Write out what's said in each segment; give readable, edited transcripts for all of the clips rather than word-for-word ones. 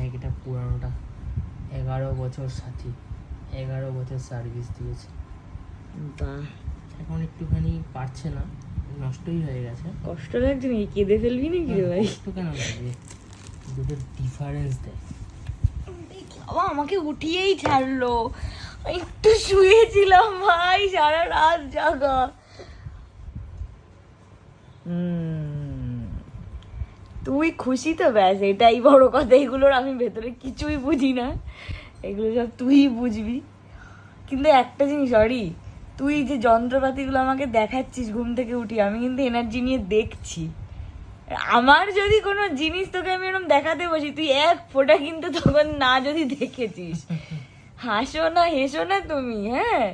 দেখ এটা পুরানোটা, 11 বছর সাথী, 11 বছর সার্ভিস দিয়েছে। বাহ, এখন একটুখানি পারছে না, নষ্টই হয়ে গেছে। কষ্ট লাগছে নাকি? কেঁদে ফেলবি নাকি রে ভাই? কষ্ট কেন লাগবে, দুটোর ডিফারেন্স দেখ। বাবা আমাকে উঠিয়েই ছাড়লো, একটু শুয়েছিলাম ভাই, সারা রাত জাগা। তুই খুশি তো, ব্যাস এটাই বড় কথা। এগুলোর আমি ভেতরে কিছুই বুঝি না, এগুলো সব তুই বুঝবি। কিন্তু একটা জিনিস সরি, তুই যে যন্ত্রপাতিগুলো আমাকে দেখাচ্ছিস ঘুম থেকে উঠি, আমি কিন্তু এনার্জি নিয়ে দেখছি। আমার যদি কোনো জিনিস তোকে আমি এরকম দেখাতে বসি, তুই এক ফোঁটা কিন্তু তখন না যদি দেখেছিস। হাসো না হেসো না তুমি, হ্যাঁ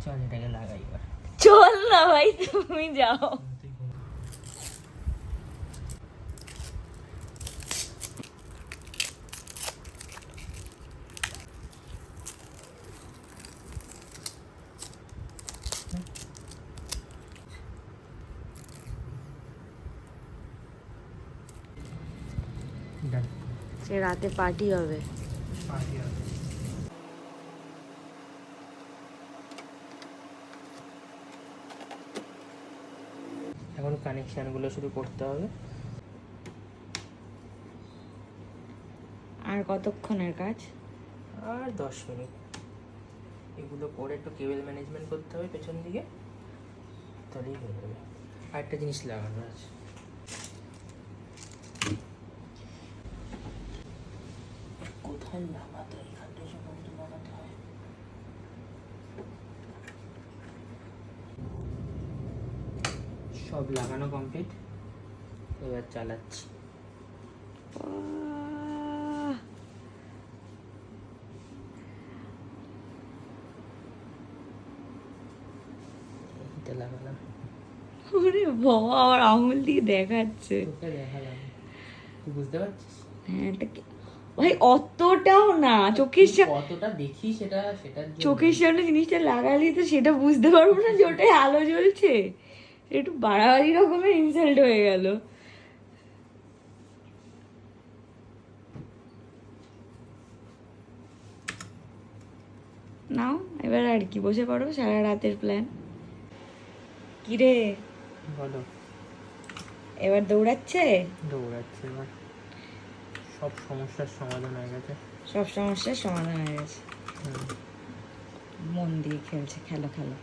চল এটাকে লাগাই এবার। চল না ভাই, তুমি যাও। সে রাতে পার্টি হবে। এখন কানেকশনগুলো শুরু করতে হবে। আর কতক্ষণের কাজ? আর 10 মিনিট। এগুলো করে একটু কেবল ম্যানেজমেন্ট করতে হবে পেছন দিকে, তাহলেই হয়ে যাবে। আর একটা জিনিস লাগানো আছে, কোথায় লাগাতে হয়? এখানটা সম্ভবত লাগাতে হয়। সব লাগানো কমপ্লিট, এবার চালাচ্ছি। এটা লাগালাম। ওরে বাবা, আমার আঙুল দিয়ে দেখাচ্ছে। তোকে দেখালাম, তুই বুঝতে পারছিস? হ্যাঁ ভাই, অতটাও না, চোখের কতটা দেখি সেটা, সেটার জন্য চোখের সামনে জিনিসটা লাগালি তো সেটা বুঝতে পারবো না যে ওটাই আলো জ্বলছে। একটু বাড়াবাড়ি রকমের ইনসাল্ট হয়ে গেল। নাও এবার আর কি, বসে পড়ো, সারা রাতের প্ল্যান কিরে? বলো। এবার দৌড়াচ্ছে এবার সব সমস্যার সমাধান হয়ে গেছে। সব সমস্যার সমাধান হয়ে গেছে। মন দিয়ে খেলছে, খেলো খেলো।